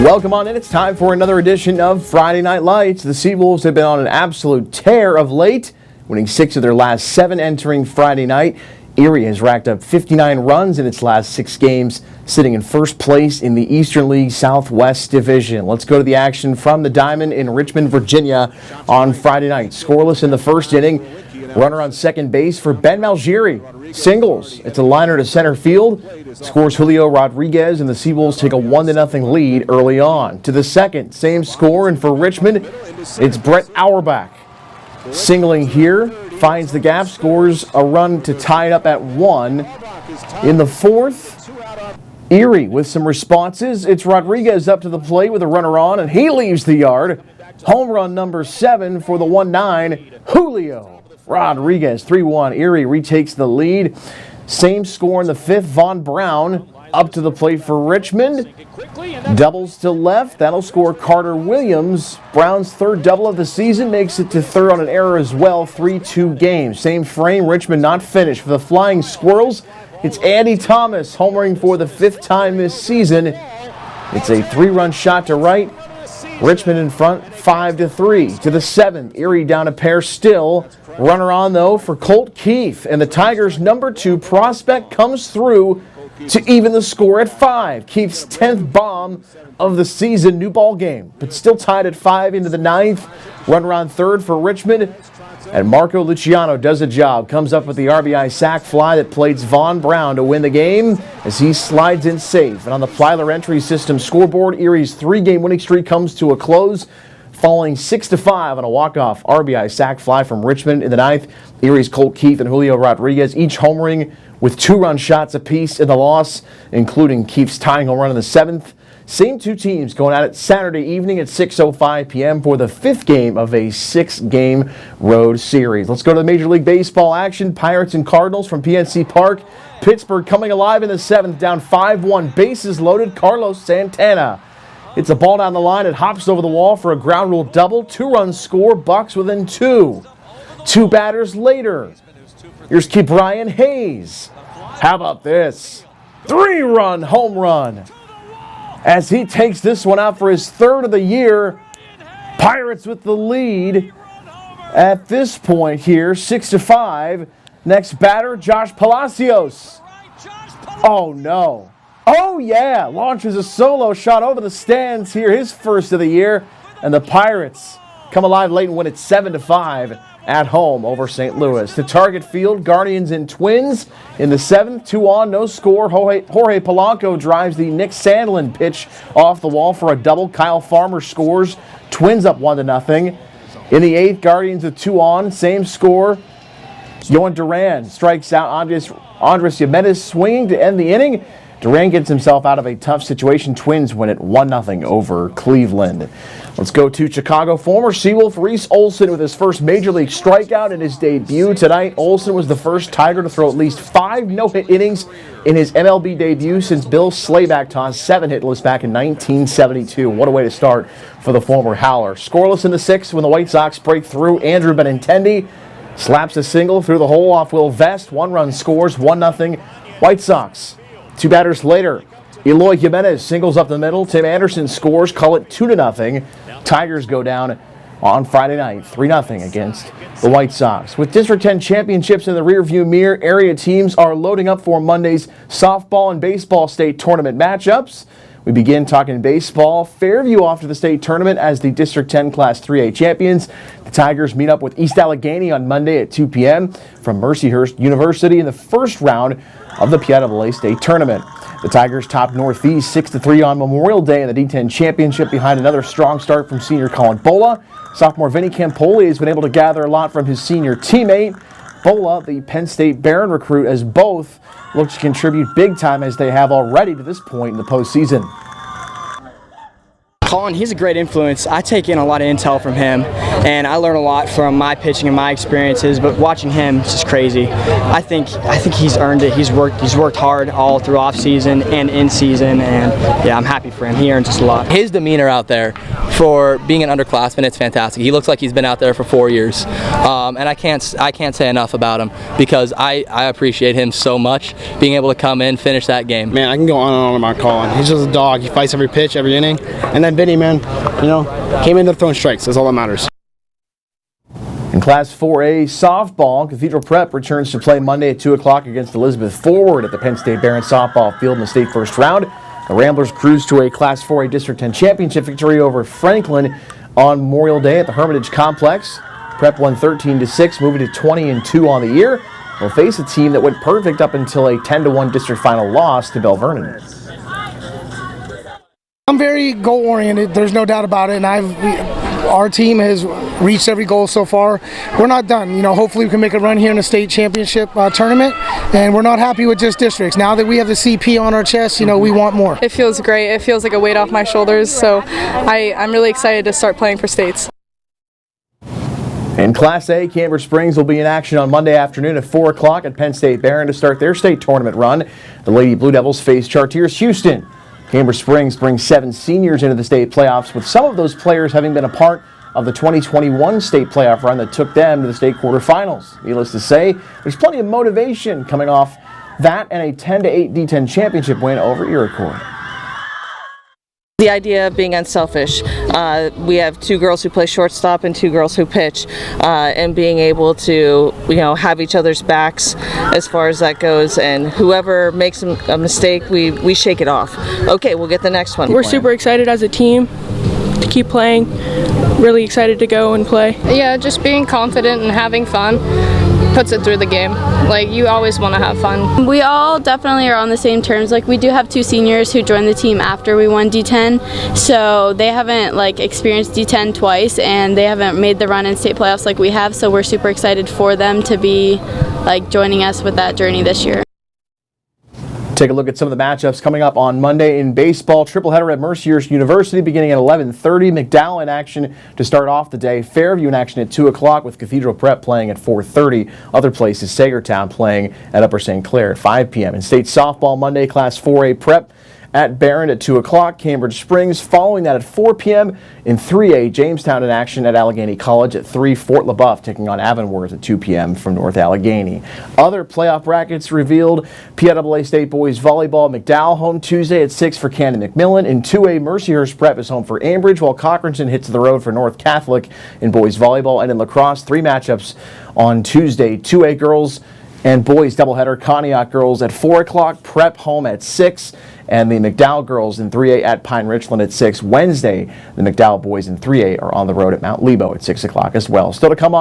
Welcome on in. It's time for another edition of Friday Night Lights. The Seawolves have been on an absolute tear of late, winning 6 of their last 7 entering Friday night. Erie has racked up 59 runs in its last 6 games, sitting in first place in the Eastern League Southwest Division. Let's go to the action from the Diamond in Richmond, Virginia on Friday night. Scoreless in the first inning. Runner on second base for Ben Malgiri. Singles. It's a liner to center field. Scores Julio Rodriguez, and the Seawolves take a 1-0 lead early on. To the second, same score, and for Richmond, it's Brett Auerbach. Singling here, finds the gap, scores a run to tie it up at 1. In the fourth, Erie with some responses. It's Rodriguez up to the plate with a runner on, and he leaves the yard. Home run number 7 for the 1-9, Julio Rodriguez. 3-1, Erie retakes the lead. Same score in the fifth, Von Brown up to the plate for Richmond. Doubles to left, that'll score Carter Williams. Brown's third double of the season makes it to third on an error as well. 3-2 game. Same frame, Richmond not finished. For the Flying Squirrels, it's Andy Thomas homering for the 5th time this season. It's a 3-run shot to right. Richmond in front, 5-3. To the 7th, Erie down a pair still. Runner on, though, for Colt Keith. And the Tigers' number 2 prospect comes through to even the score at 5. Keith's 10th bomb of the season. New ball game, but still tied at 5 into the 9th. Runner on third for Richmond. And Marco Luciano does a job. Comes up with the RBI sac fly that plates Von Brown to win the game as he slides in safe. And on the Plyler entry system scoreboard, Erie's 3-game winning streak comes to a close, falling 6-5 on a walk-off RBI sac fly from Richmond in the 9th. Erie's Colt Keith and Julio Rodriguez each homering with 2-run shots apiece in the loss, including Keith's tying home run in the 7th. Same 2 teams going at it Saturday evening at 6:05 p.m. for the 5th game of a 6-game road series. Let's go to the Major League Baseball action. Pirates and Cardinals from PNC Park. Pittsburgh coming alive in the 7th, down 5-1. Bases loaded, Carlos Santana. It's a ball down the line. It hops over the wall for a ground rule double. 2-run score, Bucks within 2. 2 batters later, here's Ke'Bryan Hayes. How about this? 3-run home run as he takes this one out for his 3rd of the year. Pirates with the lead at this point here, 6-5. Next batter, Josh Palacios. Oh, no. Oh, yeah. Launches a solo shot over the stands here, his 1st of the year. And the Pirates come alive late and win it 7-5 at home over St. Louis. To Target Field, Guardians and Twins in the 7th, 2 on, no score. Jorge Polanco drives the Nick Sandlin pitch off the wall for a double. Kyle Farmer scores. Twins up 1-0. In the 8th, Guardians with 2 on, same score. Yohan Duran strikes out Andres Gimenez swinging to end the inning. Duran gets himself out of a tough situation. Twins win it 1-0 over Cleveland. Let's go to Chicago. Former Seawolf Reese Olson with his first Major League strikeout in his debut tonight. Olson was the first Tiger to throw at least 5 no-hit innings in his MLB debut since Bill Slayback tossed 7 hitless back in 1972. What a way to start for the former Howler. Scoreless in the 6th when the White Sox break through. Andrew Benintendi slaps a single through the hole off Will Vest. 1-run scores, 1-0 White Sox. 2 batters later, Eloy Jimenez singles up the middle. Tim Anderson scores, call it 2-0. Tigers go down on Friday night, 3-0 against the White Sox. With District 10 championships in the rearview mirror, area teams are loading up for Monday's softball and baseball state tournament matchups. We begin talking baseball. Fairview off to the state tournament as the District 10 Class 3A champions. The Tigers meet up with East Allegheny on Monday at 2 p.m. from Mercyhurst University in the first round of the PIAA State Tournament. The Tigers topped Northeast 6-3 on Memorial Day in the D10 Championship behind another strong start from senior Colin Bola. Sophomore Vinny Campoli has been able to gather a lot from his senior teammate. Bola, the Penn State Barron recruit, as both look to contribute big time as they have already to this point in the postseason. Colin, he's a great influence. I take in a lot of intel from him, and I learn a lot from my pitching and my experiences, but watching him is just crazy. I think he's earned it. He's worked hard all through off season and in season, and yeah, I'm happy for him. He earns just a lot. His demeanor out there for being an underclassman, it's fantastic. He looks like he's been out there for 4 years, and I can't say enough about him because I appreciate him so much, being able to come in, finish that game. Man, I can go on and on about Colin. He's just a dog. He fights every pitch, every inning. And then Vinny, man, came in there throwing strikes. That's all that matters. In Class 4A softball, Cathedral Prep returns to play Monday at 2 o'clock against Elizabeth Forward at the Penn State Barron softball field in the state first round. The Ramblers cruise to a Class 4A District 10 championship victory over Franklin on Memorial Day at the Hermitage Complex. Prep won 13-6, moving to 20-2 on the year. They'll face a team that went perfect up until a 10-1 district final loss to Bell Vernon. I'm very goal-oriented, there's no doubt about it, and our team has reached every goal so far. We're not done. Hopefully we can make a run here in the state championship tournament, and we're not happy with just districts. Now that we have the CP on our chest, we want more. It feels great. It feels like a weight off my shoulders, so I'm really excited to start playing for states. In Class A, Cambridge Springs will be in action on Monday afternoon at 4 o'clock at Penn State Barron to start their state tournament run. The Lady Blue Devils face Chartiers Houston. Cambridge Springs brings 7 seniors into the state playoffs, with some of those players having been a part of the 2021 state playoff run that took them to the state quarterfinals. Needless to say, there's plenty of motivation coming off that and a 10-8 D10 championship win over Iroquois. The idea of being unselfish. We have 2 girls who play shortstop and 2 girls who pitch, and being able to, have each other's backs as far as that goes. And whoever makes a mistake, we shake it off. Okay, we'll get the next one. We're super excited as a team to keep playing. Really excited to go and play. Yeah, just being confident and having fun puts it through the game. You always want to have fun. We all definitely are on the same terms. We do have 2 seniors who joined the team after we won D10, so they haven't experienced D10 twice, and they haven't made the run in state playoffs like we have, so we're super excited for them to be joining us with that journey this year. Take a look at some of the matchups coming up on Monday in baseball. Tripleheader at Mercyhurst University beginning at 11:30. McDowell in action to start off the day. Fairview in action at 2 o'clock with Cathedral Prep playing at 4:30. Other places, Sagertown playing at Upper St. Clair at 5 p.m. In state softball Monday, Class 4A Prep at Barron at 2 o'clock. Cambridge Springs following that at 4 p.m. In 3A, Jamestown in action at Allegheny College at 3. Fort LaBeouf taking on Avonworth at 2 p.m. from North Allegheny. Other playoff brackets revealed. PIAA State Boys Volleyball, McDowell home Tuesday at 6 for Cannon McMillan. In 2A, Mercyhurst Prep is home for Ambridge, while Cochranton hits the road for North Catholic in boys volleyball. And in lacrosse, 3 matchups on Tuesday. 2A girls and boys doubleheader. Conneaut girls at 4 o'clock, Prep home at 6. And the McDowell girls in 3A at Pine Richland at 6. Wednesday, the McDowell boys in 3A are on the road at Mount Lebo at 6 o'clock as well. Still to come on.